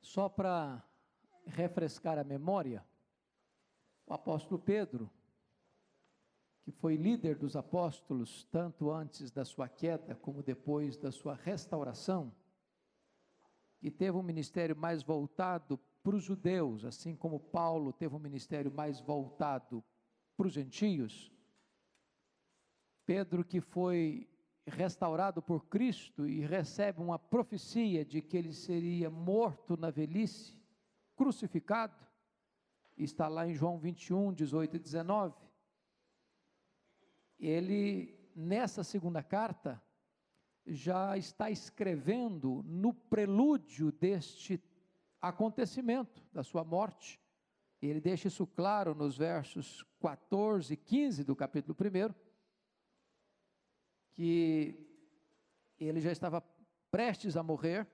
Só para refrescar a memória, o apóstolo Pedro, que foi líder dos apóstolos, tanto antes da sua queda, como depois da sua restauração, e teve um ministério mais voltado para os judeus, assim como Paulo teve um ministério mais voltado para os gentios. Pedro, que foi restaurado por Cristo e recebe uma profecia de que ele seria morto na velhice, crucificado, está lá em João 21, 18 e 19, ele, nessa segunda carta, já está escrevendo no prelúdio deste acontecimento, da sua morte. Ele deixa isso claro nos versos 14 e 15 do capítulo 1, que ele já estava prestes a morrer,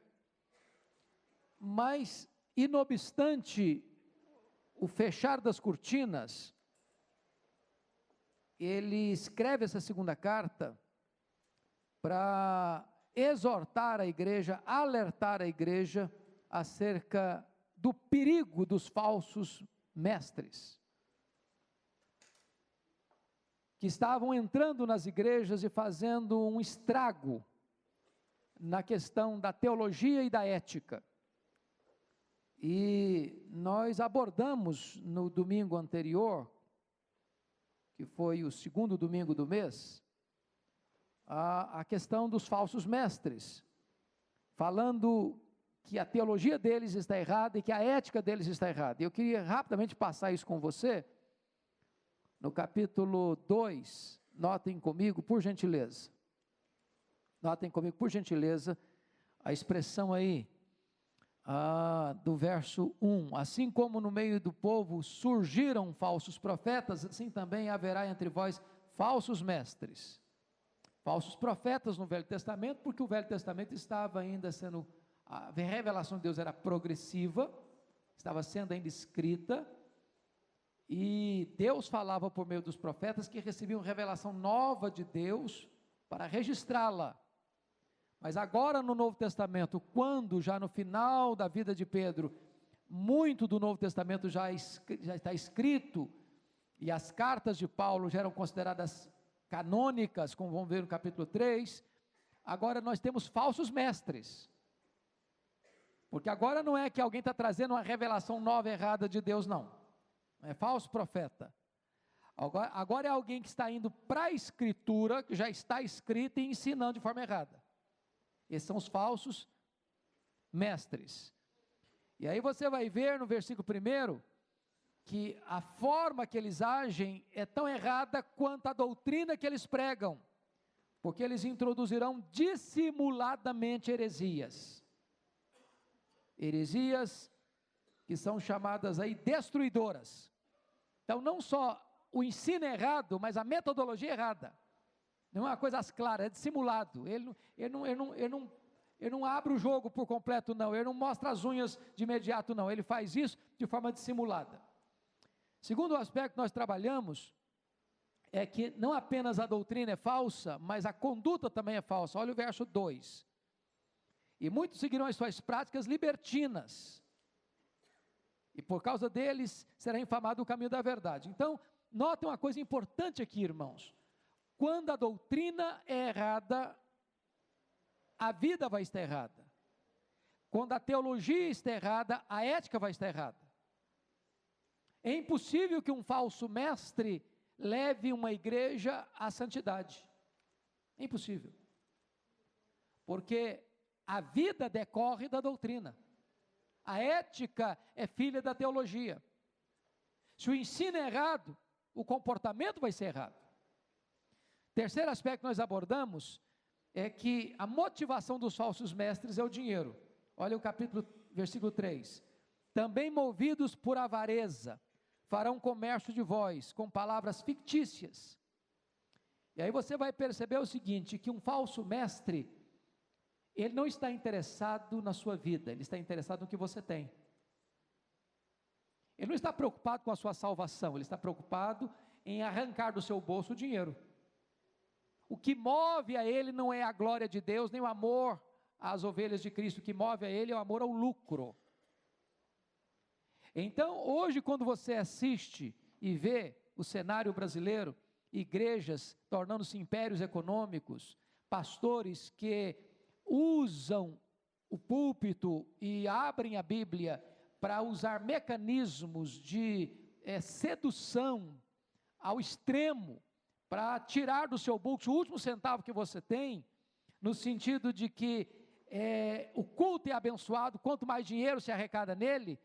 mas, e não obstante o fechar das cortinas, ele escreve essa segunda carta para exortar a igreja, alertar a igreja acerca do perigo dos falsos mestres, que estavam entrando nas igrejas e fazendo um estrago na questão da teologia e da ética. E nós abordamos no domingo anterior, que foi o segundo domingo do mês, a questão dos falsos mestres, falando que a teologia deles está errada e que a ética deles está errada. E eu queria rapidamente passar isso com você, no capítulo 2, notem comigo, por gentileza, a expressão aí, do verso 1, assim como no meio do povo surgiram falsos profetas, assim também haverá entre vós falsos mestres, falsos profetas no Velho Testamento, porque o Velho Testamento estava ainda sendo, a revelação de Deus era progressiva, estava sendo ainda escrita, e Deus falava por meio dos profetas que recebiam revelação nova de Deus para registrá-la. Mas agora no Novo Testamento, quando já no final da vida de Pedro, muito do Novo Testamento já está escrito, e as cartas de Paulo já eram consideradas canônicas, como vamos ver no capítulo 3, agora nós temos falsos mestres, porque agora não é que alguém está trazendo uma revelação nova errada de Deus, não é falso profeta, agora é alguém que está indo para a escritura, que já está escrita e ensinando de forma errada. Esses são os falsos mestres. E aí você vai ver no versículo 1, que a forma que eles agem é tão errada quanto a doutrina que eles pregam, porque eles introduzirão dissimuladamente heresias que são chamadas aí destruidoras. Então não só o ensino é errado, mas a metodologia é errada. Não é uma coisa às claras, é dissimulado. Ele não abre o jogo por completo, não. Ele não mostra as unhas de imediato, não. Ele faz isso de forma dissimulada. Segundo aspecto que nós trabalhamos, é que não apenas a doutrina é falsa, mas a conduta também é falsa. Olha o verso 2. E muitos seguirão as suas práticas libertinas, e por causa deles será infamado o caminho da verdade. Então, notem uma coisa importante aqui, irmãos. Quando a doutrina é errada, a vida vai estar errada. Quando a teologia está errada, a ética vai estar errada. É impossível que um falso mestre leve uma igreja à santidade. É impossível. Porque a vida decorre da doutrina. A ética é filha da teologia. Se o ensino é errado, o comportamento vai ser errado. Terceiro aspecto que nós abordamos é que a motivação dos falsos mestres é o dinheiro. Olha o versículo 3. Também movidos por avareza, farão comércio de vós, com palavras fictícias. E aí você vai perceber o seguinte, que um falso mestre, ele não está interessado na sua vida, ele está interessado no que você tem. Ele não está preocupado com a sua salvação, ele está preocupado em arrancar do seu bolso o dinheiro. O que move a ele não é a glória de Deus, nem o amor às ovelhas de Cristo. O que move a ele é o amor ao lucro. Então, hoje, quando você assiste e vê o cenário brasileiro, igrejas tornando-se impérios econômicos, pastores que usam o púlpito e abrem a Bíblia para usar mecanismos de sedução ao extremo, para tirar do seu bolso o último centavo que você tem, no sentido de que o culto é abençoado, quanto mais dinheiro se arrecada nele,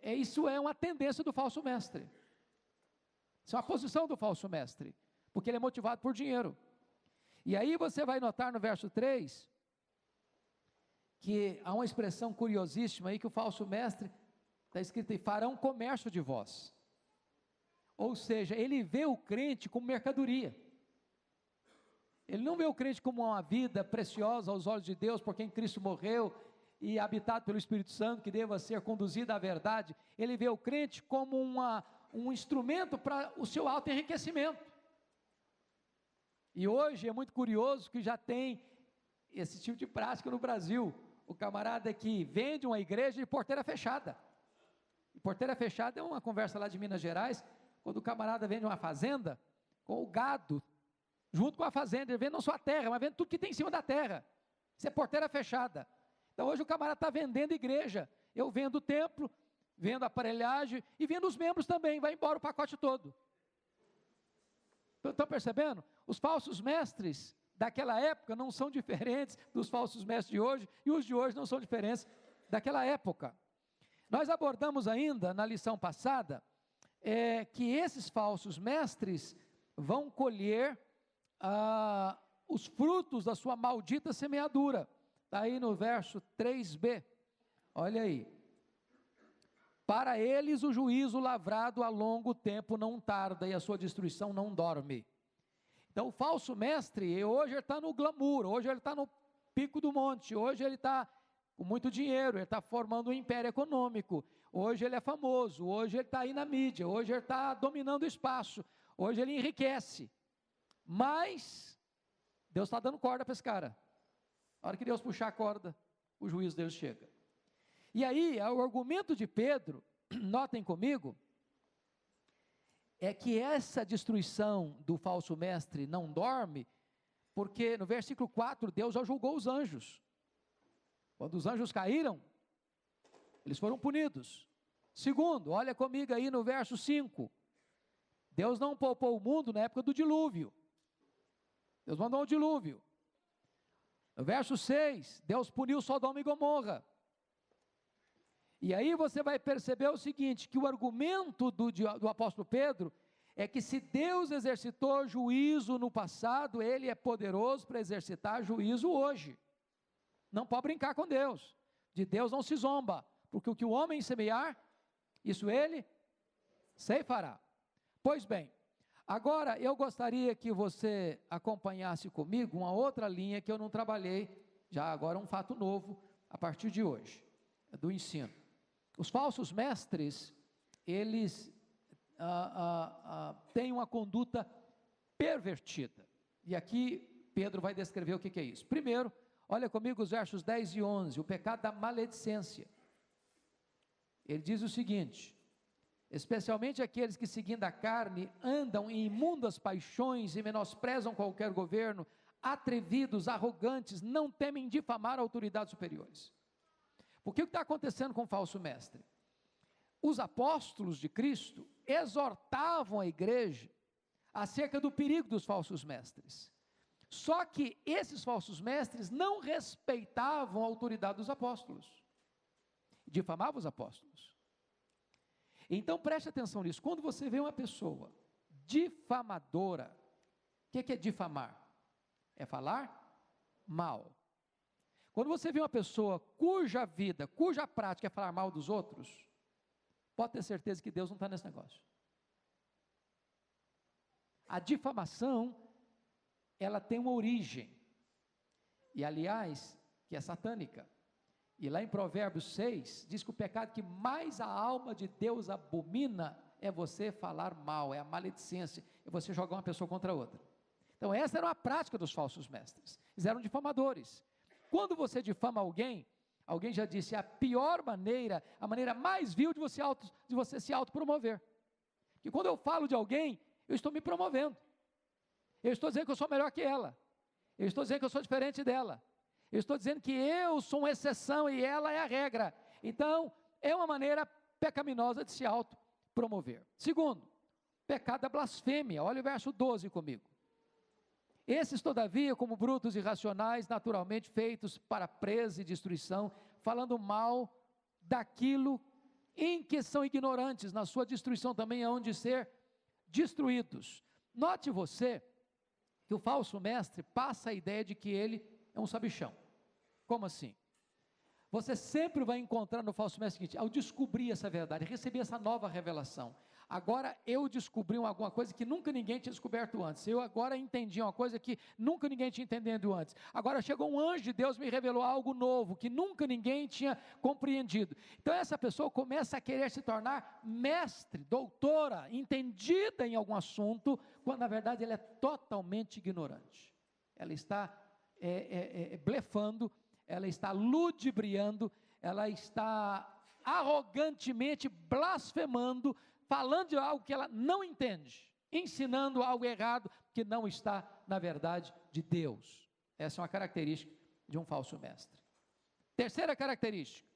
isso é uma tendência do falso mestre, isso é uma posição do falso mestre, porque ele é motivado por dinheiro. E aí você vai notar no verso 3, que há uma expressão curiosíssima aí, que o falso mestre, está escrito aí, farão comércio de vós, ou seja, ele vê o crente como mercadoria, ele não vê o crente como uma vida preciosa aos olhos de Deus, por quem Cristo morreu, e habitado pelo Espírito Santo, que deva ser conduzido à verdade. Ele vê o crente como um instrumento para o seu auto-enriquecimento. E hoje é muito curioso que já tem esse tipo de prática no Brasil. O camarada que vende uma igreja de porteira fechada. E porteira fechada é uma conversa lá de Minas Gerais, quando o camarada vende uma fazenda, com o gado, junto com a fazenda, ele vende não só a terra, mas vende tudo que tem em cima da terra. Isso é porteira fechada. Então hoje o camarada está vendendo igreja, eu vendo o templo, vendo a aparelhagem e vendo os membros também, vai embora o pacote todo. Estão percebendo? Os falsos mestres daquela época não são diferentes dos falsos mestres de hoje, e os de hoje não são diferentes daquela época. Nós abordamos ainda na lição passada, que esses falsos mestres vão colher os frutos da sua maldita semeadura. Está aí no verso 3b, olha aí. Para eles o juízo lavrado a longo tempo não tarda, e a sua destruição não dorme. Então o falso mestre, hoje ele está no glamour, hoje ele está no pico do monte, hoje ele está com muito dinheiro, ele está formando um império econômico, hoje ele é famoso, hoje ele está aí na mídia, hoje ele está dominando o espaço, hoje ele enriquece, mas Deus está dando corda para esse cara. A hora que Deus puxar a corda, o juízo deles chega. E aí, o argumento de Pedro, notem comigo, é que essa destruição do falso mestre não dorme, porque no versículo 4, Deus já julgou os anjos. Quando os anjos caíram, eles foram punidos. Segundo, olha comigo aí no verso 5, Deus não poupou o mundo na época do dilúvio. Deus mandou um dilúvio. No verso 6, Deus puniu Sodoma e Gomorra. E aí você vai perceber o seguinte, que o argumento do apóstolo Pedro, é que se Deus exercitou juízo no passado, Ele é poderoso para exercitar juízo hoje. Não pode brincar com Deus, de Deus não se zomba, porque o que o homem semear, isso ele ceifará. Pois bem, agora eu gostaria que você acompanhasse comigo uma outra linha que eu não trabalhei, já agora um fato novo, a partir de hoje, do ensino. Os falsos mestres, eles têm uma conduta pervertida, e aqui Pedro vai descrever o que é isso. Primeiro, olha comigo os versos 10 e 11, o pecado da maledicência. Ele diz o seguinte: especialmente aqueles que, seguindo a carne, andam em imundas paixões e menosprezam qualquer governo, atrevidos, arrogantes, não temem difamar autoridades superiores. Porque o que está acontecendo com o falso mestre? Os apóstolos de Cristo exortavam a igreja acerca do perigo dos falsos mestres. Só que esses falsos mestres não respeitavam a autoridade dos apóstolos, difamavam os apóstolos. Então preste atenção nisso, quando você vê uma pessoa difamadora, o que é difamar? É falar mal. Quando você vê uma pessoa cuja vida, cuja prática é falar mal dos outros, pode ter certeza que Deus não está nesse negócio. A difamação, ela tem uma origem, e aliás, que é satânica. E lá em Provérbios 6, diz que o pecado que mais a alma de Deus abomina é você falar mal, é a maledicência, é você jogar uma pessoa contra outra. Então essa era uma prática dos falsos mestres, eles eram difamadores. Quando você difama alguém, Alguém já disse, a pior maneira, a maneira mais vil de você se autopromover. Que quando eu falo de alguém, eu estou me promovendo. Eu estou dizendo que eu sou melhor que ela. Eu estou dizendo que eu sou diferente dela. Eu estou dizendo que eu sou uma exceção e ela é a regra. Então, é uma maneira pecaminosa de se autopromover. Segundo, pecado da blasfêmia. Olha o verso 12 comigo. Esses, todavia, como brutos irracionais, naturalmente feitos para presa e destruição, falando mal daquilo em que são ignorantes, na sua destruição também hão de ser destruídos. Note você que o falso mestre passa a ideia de que ele é um sabichão. Como assim? Você sempre vai encontrar no falso mestre o seguinte: ao descobrir essa verdade, receber essa nova revelação, agora eu descobri alguma coisa que nunca ninguém tinha descoberto antes, eu agora entendi uma coisa que nunca ninguém tinha entendido antes, agora chegou um anjo de Deus, me revelou algo novo, que nunca ninguém tinha compreendido. Então essa pessoa começa a querer se tornar mestre, doutora, entendida em algum assunto, quando na verdade ela é totalmente ignorante, ela está blefando, ela está ludibriando, ela está arrogantemente blasfemando, falando de algo que ela não entende, ensinando algo errado que não está, na verdade, de Deus. Essa é uma característica de um falso mestre. Terceira característica,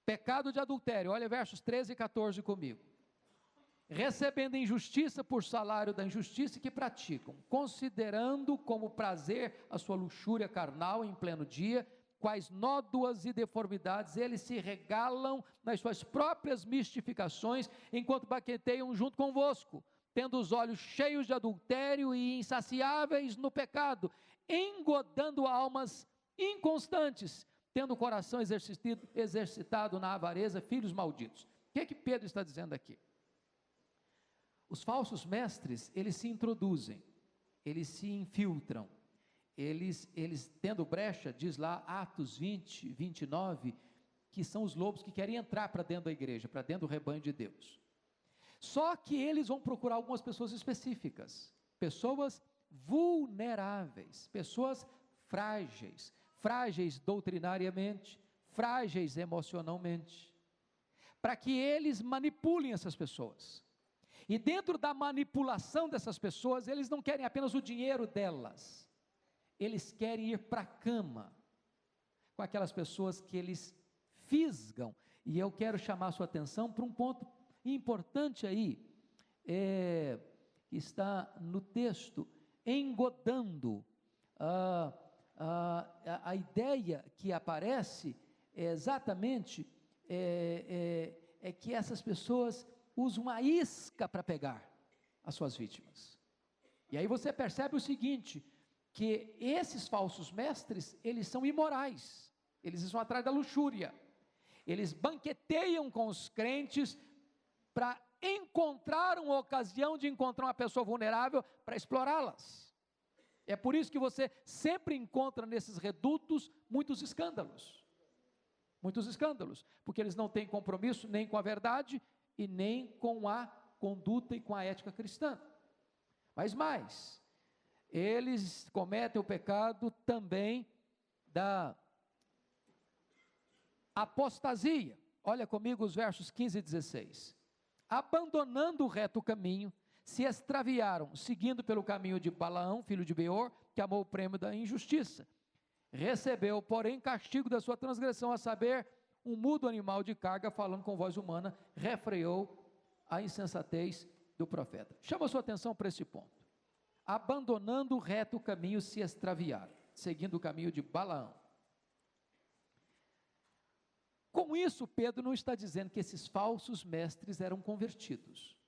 pecado de adultério. Olha versos 13 e 14 comigo. Recebendo injustiça por salário da injustiça que praticam, considerando como prazer a sua luxúria carnal em pleno dia, quais nódoas e deformidades eles se regalam nas suas próprias mistificações, enquanto baqueteiam junto convosco, tendo os olhos cheios de adultério e insaciáveis no pecado, engodando almas inconstantes, tendo o coração exercitado na avareza, filhos malditos. O que é que Pedro está dizendo aqui? Os falsos mestres, eles se introduzem, eles se infiltram, eles tendo brecha, diz lá Atos 20, 29, que são os lobos que querem entrar para dentro da igreja, para dentro do rebanho de Deus. Só que eles vão procurar algumas pessoas específicas, pessoas vulneráveis, pessoas frágeis doutrinariamente, frágeis emocionalmente, para que eles manipulem essas pessoas. E dentro da manipulação dessas pessoas, eles não querem apenas o dinheiro delas, eles querem ir para a cama com aquelas pessoas que eles fisgam. E eu quero chamar a sua atenção para um ponto importante aí, que está no texto, engodando. A ideia que aparece é exatamente que essas pessoas usam uma isca para pegar as suas vítimas. E aí você percebe o seguinte, que esses falsos mestres, eles são imorais, eles estão atrás da luxúria, eles banqueteiam com os crentes para encontrar uma ocasião de encontrar uma pessoa vulnerável para explorá-las. É por isso que você sempre encontra nesses redutos muitos escândalos, porque eles não têm compromisso nem com a verdade e nem com a conduta e com a ética cristã. Mas mais, eles cometem o pecado também da apostasia. Olha comigo os versos 15 e 16. Abandonando o reto caminho, se extraviaram, seguindo pelo caminho de Balaão, filho de Beor, que amou o prêmio da injustiça. Recebeu, porém, castigo da sua transgressão, a saber, um mudo animal de carga, falando com voz humana, refreou a insensatez do profeta. Chama a sua atenção para esse ponto. Abandonando o reto caminho, se extraviaram, seguindo o caminho de Balaão. Com isso, Pedro não está dizendo que esses falsos mestres eram convertidos.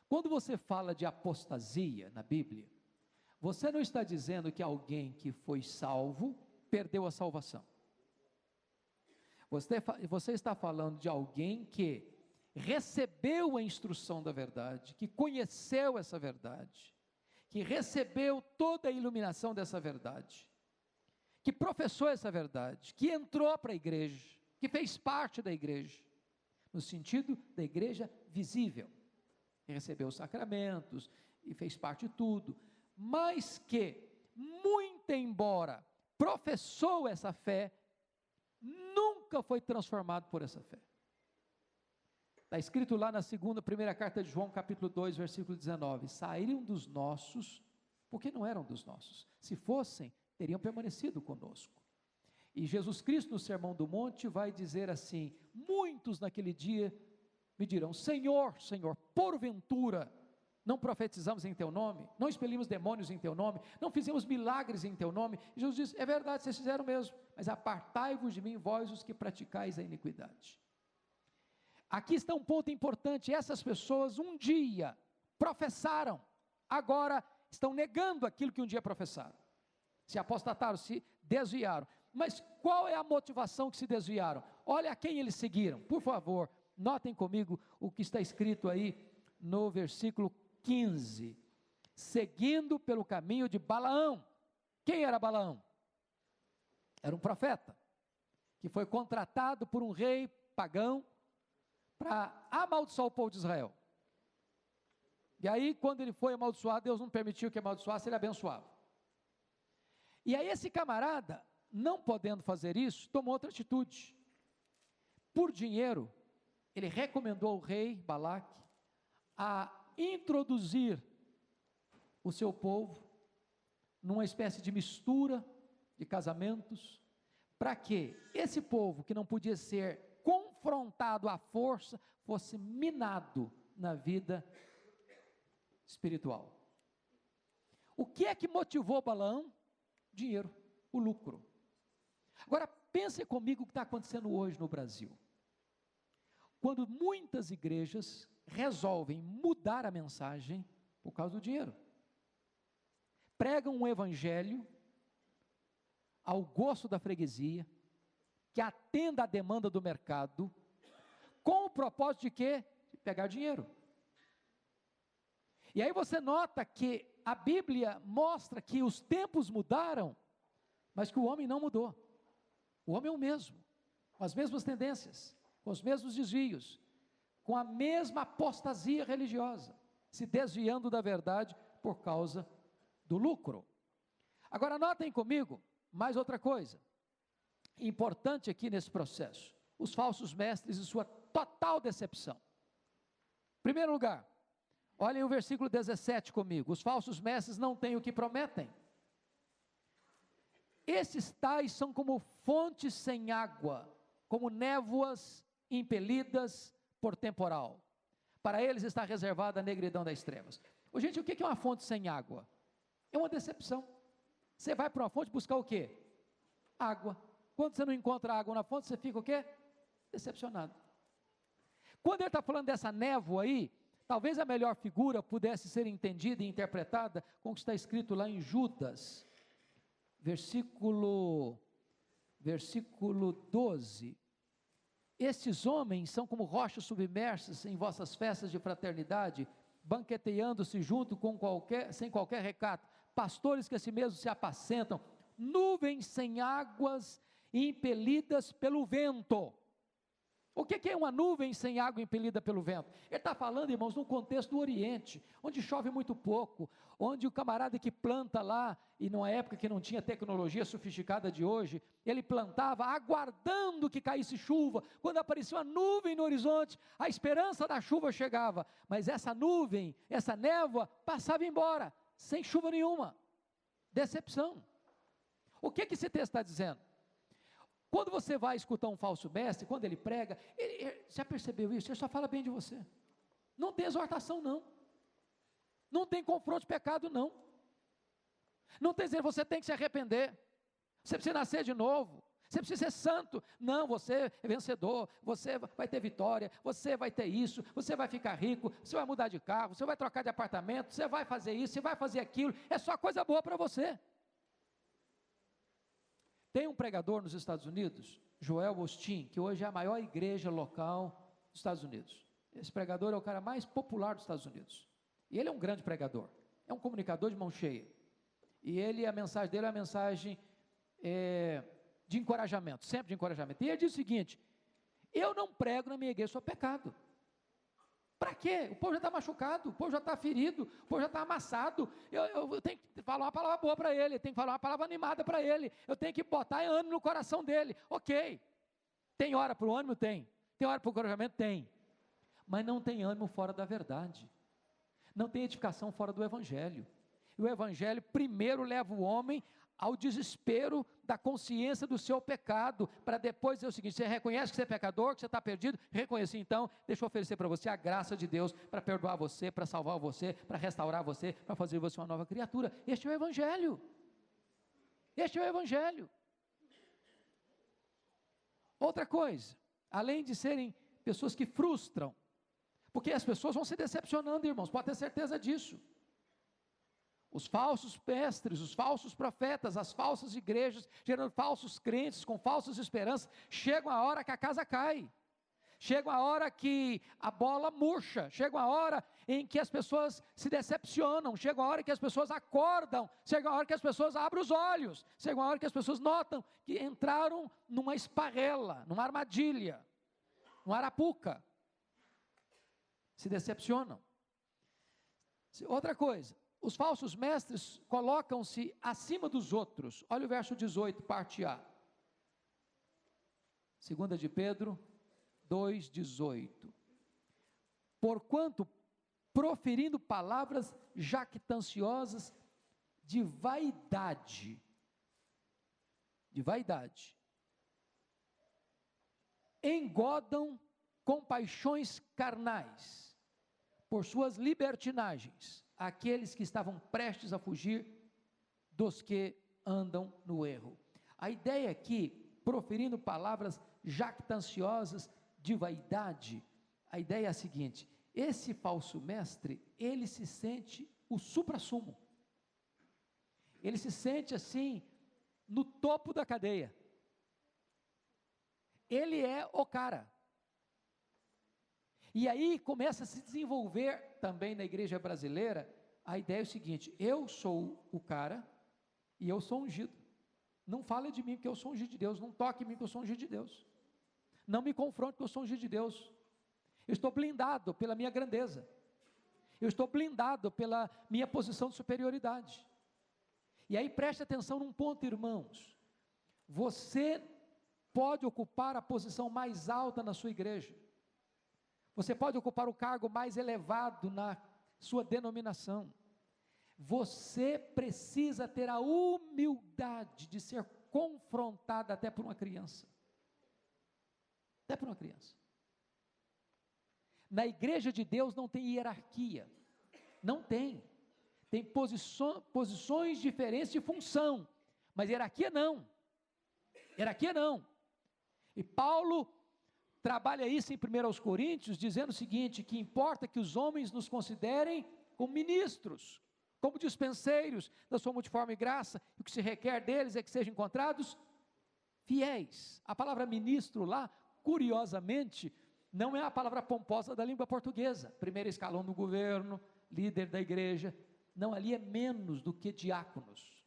Quando você fala de apostasia na Bíblia, você não está dizendo que alguém que foi salvo perdeu a salvação. Você está falando de alguém que recebeu a instrução da verdade, que conheceu essa verdade, que recebeu toda a iluminação dessa verdade, que professou essa verdade, que entrou para a igreja, que fez parte da igreja, no sentido da igreja visível, e recebeu os sacramentos, e fez parte de tudo, mas que, muito embora professou essa fé, nunca foi transformado por essa fé. Está escrito lá na primeira carta de João, capítulo 2, versículo 19, saíram dos nossos, porque não eram dos nossos, se fossem, teriam permanecido conosco. E Jesus Cristo no Sermão do Monte vai dizer assim, muitos naquele dia me dirão, Senhor, Senhor, porventura, não profetizamos em teu nome, não expelimos demônios em teu nome, não fizemos milagres em teu nome, e Jesus diz, é verdade, vocês fizeram mesmo, mas apartai-vos de mim, vós os que praticais a iniquidade. Aqui está um ponto importante, essas pessoas um dia professaram, agora estão negando aquilo que um dia professaram, se apostataram, se desviaram, mas qual é a motivação que se desviaram? Olha a quem eles seguiram, por favor, notem comigo o que está escrito aí no versículo 15, seguindo pelo caminho de Balaão. Quem era Balaão? Era um profeta, que foi contratado por um rei pagão, para amaldiçoar o povo de Israel, e aí quando ele foi amaldiçoado, Deus não permitiu que amaldiçoasse, ele abençoava, e aí esse camarada, não podendo fazer isso, tomou outra atitude, por dinheiro, ele recomendou ao rei Balaque, a introduzir o seu povo, numa espécie de mistura, de casamentos, para que esse povo, que não podia ser confrontado à força, fosse minado na vida espiritual. O que é que motivou Balaão? Dinheiro, o lucro. Agora pense comigo o que está acontecendo hoje no Brasil, quando muitas igrejas resolvem mudar a mensagem por causa do dinheiro, pregam um evangelho ao gosto da freguesia, que atenda à demanda do mercado, com o propósito de quê? De pegar dinheiro. E aí você nota que a Bíblia mostra que os tempos mudaram, mas que o homem não mudou. O homem é o mesmo, com as mesmas tendências, com os mesmos desvios, com a mesma apostasia religiosa, se desviando da verdade por causa do lucro. Agora notem comigo, mais outra coisa, importante aqui nesse processo, os falsos mestres e sua total decepção. Em primeiro lugar, olhem o versículo 17 comigo, os falsos mestres não têm o que prometem. Esses tais são como fontes sem água, como névoas impelidas por temporal. Para eles está reservada a negridão das trevas. Gente, o que é uma fonte sem água? É uma decepção. Você vai para uma fonte buscar o quê? Água. Quando você não encontra água na fonte, você fica o quê? Decepcionado. Quando ele está falando dessa névoa aí, talvez a melhor figura pudesse ser entendida e interpretada com o que está escrito lá em Judas, versículo 12. Estes homens são como rochas submersas em vossas festas de fraternidade, banqueteando-se junto sem qualquer recato, pastores que a si mesmos se apacentam, nuvens sem águas impelidas pelo vento. O que é uma nuvem sem água impelida pelo vento? Ele está falando, irmãos, num contexto do Oriente, onde chove muito pouco, onde o camarada que planta lá, e numa época que não tinha tecnologia sofisticada de hoje, ele plantava aguardando que caísse chuva. Quando aparecia uma nuvem no horizonte, a esperança da chuva chegava, mas essa nuvem, essa névoa, passava embora, sem chuva nenhuma. Decepção. O que esse texto está dizendo? Quando você vai escutar um falso mestre, quando ele prega, ele já percebeu isso? Ele só fala bem de você. Não tem exortação, não. Não tem confronto de pecado, não. Não tem dizer, você tem que se arrepender. Você precisa nascer de novo. Você precisa ser santo. Não, você é vencedor. Você vai ter vitória. Você vai ter isso. Você vai ficar rico. Você vai mudar de carro. Você vai trocar de apartamento. Você vai fazer isso. Você vai fazer aquilo. É só coisa boa para você. Tem um pregador nos Estados Unidos, Joel Osteen, que hoje é a maior igreja local dos Estados Unidos. Esse pregador é o cara mais popular dos Estados Unidos. E ele é um grande pregador, é um comunicador de mão cheia. E a mensagem dele é uma mensagem de encorajamento, sempre de encorajamento. E ele diz o seguinte: eu não prego na minha igreja só pecado. Para quê? O povo já está machucado, o povo já está ferido, o povo já está amassado. Eu tenho que falar uma palavra boa para ele, eu tenho que falar uma palavra animada para ele, eu tenho que botar ânimo no coração dele. Ok, tem hora para o ânimo? Tem hora para o encorajamento? Tem, mas não tem ânimo fora da verdade, não tem edificação fora do Evangelho. E o Evangelho primeiro leva o homem ao desespero da consciência do seu pecado, para depois dizer o seguinte: você reconhece que você é pecador, que você está perdido? Reconheci, então, deixa eu oferecer para você a graça de Deus, para perdoar você, para salvar você, para restaurar você, para fazer você uma nova criatura. Este é o Evangelho, este é o Evangelho. Outra coisa, além de serem pessoas que frustram, porque as pessoas vão se decepcionando, irmãos, pode ter certeza disso. Os falsos mestres, os falsos profetas, as falsas igrejas, gerando falsos crentes, com falsas esperanças, chega a hora que a casa cai, chega a hora que a bola murcha, chega a hora em que as pessoas se decepcionam, chega a hora que as pessoas acordam, chega a hora que as pessoas abrem os olhos, chega a hora que as pessoas notam que entraram numa esparrela, numa armadilha, numa arapuca, se decepcionam. Outra coisa, os falsos mestres colocam-se acima dos outros. Olha o verso 18, parte A. 2 de Pedro 2,18. Porquanto, proferindo palavras jactanciosas de vaidade, engodam com paixões carnais, por suas libertinagens, aqueles que estavam prestes a fugir dos que andam no erro. A ideia aqui, proferindo palavras jactanciosas de vaidade, a ideia é a seguinte: esse falso mestre, ele se sente o suprassumo, ele se sente assim, no topo da cadeia, ele é o cara. E aí começa a se desenvolver também na igreja brasileira a ideia é o seguinte: eu sou o cara e eu sou ungido. Não fale de mim porque eu sou ungido de Deus, não toque em mim porque eu sou ungido de Deus. Não me confronte porque eu sou ungido de Deus. Eu estou blindado pela minha grandeza. Eu estou blindado pela minha posição de superioridade. E aí preste atenção num ponto, irmãos. Você pode ocupar a posição mais alta na sua igreja. Você pode ocupar o cargo mais elevado na sua denominação. Você precisa ter a humildade de ser confrontado até por uma criança. Até por uma criança. Na igreja de Deus não tem hierarquia. Não tem. Tem posições diferentes de função. Mas hierarquia não. Hierarquia não. E Paulo trabalha isso em 1 Coríntios, dizendo o seguinte: que importa que os homens nos considerem como ministros, como dispenseiros da sua multiforme graça, e o que se requer deles é que sejam encontrados fiéis. A palavra ministro lá, curiosamente, não é a palavra pomposa da língua portuguesa, primeiro escalão do governo, líder da igreja. Não, ali é menos do que diáconos,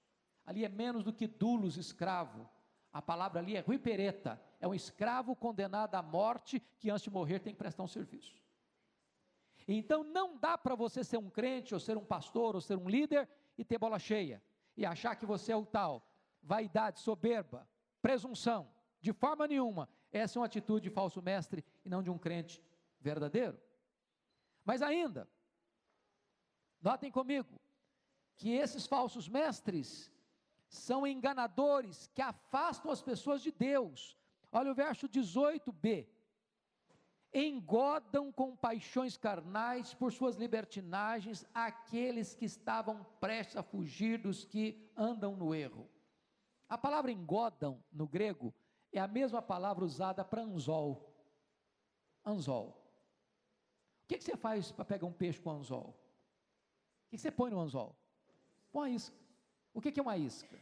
ali é menos do que dulos, escravo. A palavra ali é ruipereta, é um escravo condenado à morte, que antes de morrer tem que prestar um serviço. Então não dá para você ser um crente, ou ser um pastor, ou ser um líder, e ter bola cheia, e achar que você é o tal. Vaidade, soberba, presunção, de forma nenhuma. Essa é uma atitude de falso mestre, e não de um crente verdadeiro. Mas ainda, notem comigo, que esses falsos mestres são enganadores, que afastam as pessoas de Deus. Olha o verso 18b. Engodam com paixões carnais, por suas libertinagens, aqueles que estavam prestes a fugir dos que andam no erro. A palavra engodam, no grego, é a mesma palavra usada para anzol. Anzol. O que você faz para pegar um peixe com anzol? O que você põe no anzol? Põe uma isca. O que é uma isca?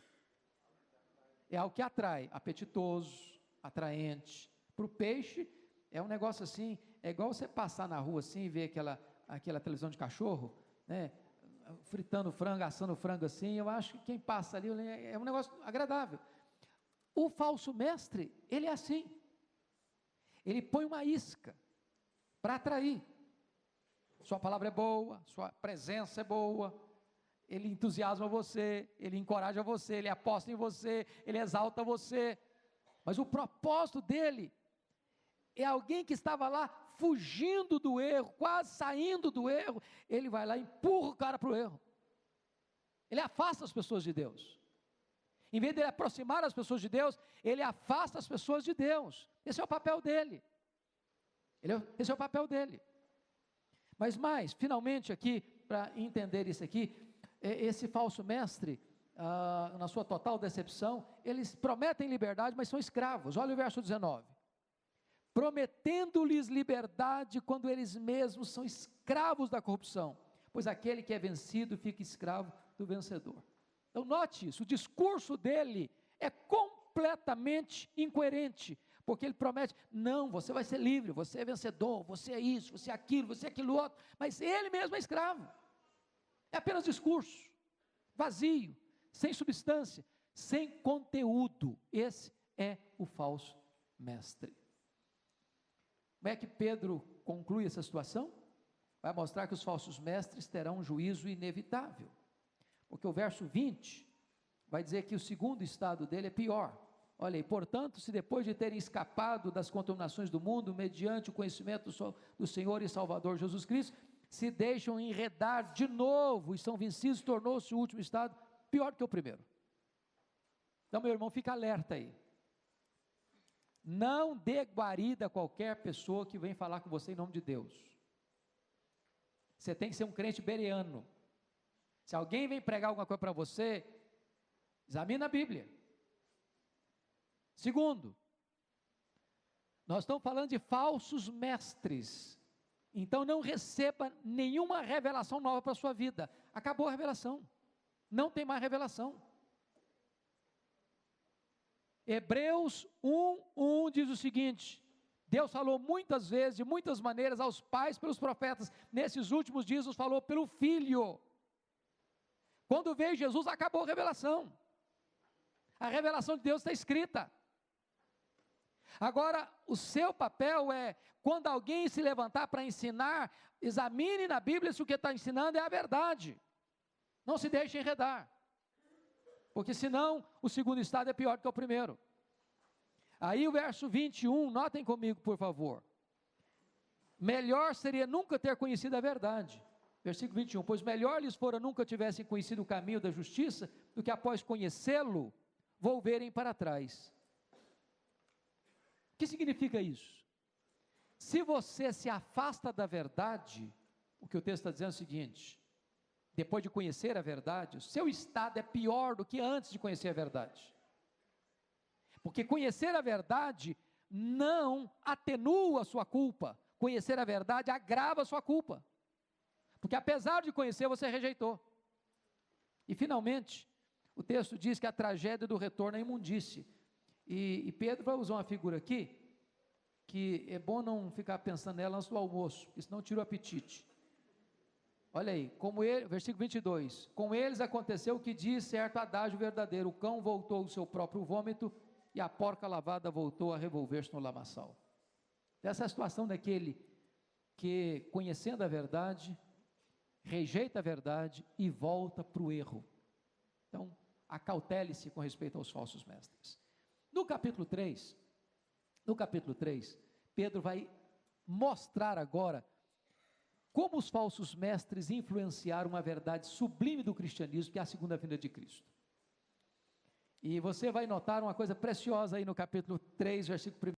É algo que atrai, apetitoso, atraente. Para o peixe, é um negócio assim, é igual você passar na rua assim e ver aquela televisão de cachorro, né, fritando frango, assando frango assim. Eu acho que quem passa ali é um negócio agradável. O falso mestre, ele é assim. Ele põe uma isca para atrair. sua palavra é boa, sua presença é boa, ele entusiasma você, ele encoraja você, ele aposta em você, ele exalta você, mas o propósito dele é alguém que estava lá fugindo do erro, quase saindo do erro, ele vai lá e empurra o cara para o erro, ele afasta as pessoas de Deus, em vez de ele aproximar as pessoas de Deus, ele afasta as pessoas de Deus, esse é o papel dele, esse é o papel dele. Mas mais, finalmente aqui, para entender isso aqui, esse falso mestre, na sua total decepção, eles prometem liberdade, mas são escravos. Olha o verso 19, prometendo-lhes liberdade, quando eles mesmos são escravos da corrupção, pois aquele que é vencido fica escravo do vencedor. Então note isso, o discurso dele é completamente incoerente, porque ele promete, não, você vai ser livre, você é vencedor, você é isso, você é aquilo outro, mas ele mesmo é escravo, é apenas discurso, vazio, sem substância, sem conteúdo, esse é o falso mestre. Como é que Pedro conclui essa situação? Vai mostrar que os falsos mestres terão um juízo inevitável, porque o verso 20, vai dizer que o segundo estado dele é pior. Olha aí, portanto, se depois de terem escapado das contaminações do mundo, mediante o conhecimento do Senhor e Salvador Jesus Cristo, se deixam enredar de novo e são vencidos, tornou-se o último estado pior que o primeiro. Então, meu irmão, fica alerta aí. Não dê guarida a qualquer pessoa que vem falar com você em nome de Deus. Você tem que ser um crente bereano. Se alguém vem pregar alguma coisa para você, examina a Bíblia. Segundo, nós estamos falando de falsos mestres, então não receba nenhuma revelação nova para a sua vida, acabou a revelação, não tem mais revelação. Hebreus 1:1 diz o seguinte, Deus falou muitas vezes, de muitas maneiras aos pais pelos profetas, nesses últimos dias nos falou pelo Filho. Quando veio Jesus, acabou a revelação de Deus está escrita. Agora, o seu papel é, quando alguém se levantar para ensinar, examine na Bíblia se o que está ensinando é a verdade, não se deixe enredar, porque senão o segundo estado é pior que o primeiro. Aí o verso 21, notem comigo por favor, melhor seria nunca ter conhecido a verdade, versículo 21, pois melhor lhes fora nunca tivessem conhecido o caminho da justiça, do que após conhecê-lo, volverem para trás. O que significa isso? Se você se afasta da verdade, o que o texto está dizendo é o seguinte, depois de conhecer a verdade, o seu estado é pior do que antes de conhecer a verdade, porque conhecer a verdade não atenua a sua culpa, conhecer a verdade agrava a sua culpa, porque apesar de conhecer, você rejeitou. E finalmente, o texto diz que a tragédia do retorno é imundície, e Pedro vai usar uma figura aqui, que é bom não ficar pensando nela antes do almoço, porque senão tira o apetite. Olha aí, versículo 22, com eles aconteceu o que diz certo adágio verdadeiro, o cão voltou ao seu próprio vômito, e a porca lavada voltou a revolver-se no lamaçal. Essa é a situação daquele que, conhecendo a verdade, rejeita a verdade e volta para o erro. Então, acautele-se com respeito aos falsos mestres. No capítulo 3, Pedro vai mostrar agora como os falsos mestres influenciaram uma verdade sublime do cristianismo, que é a segunda vinda de Cristo. E você vai notar uma coisa preciosa aí no capítulo 3, versículo 1.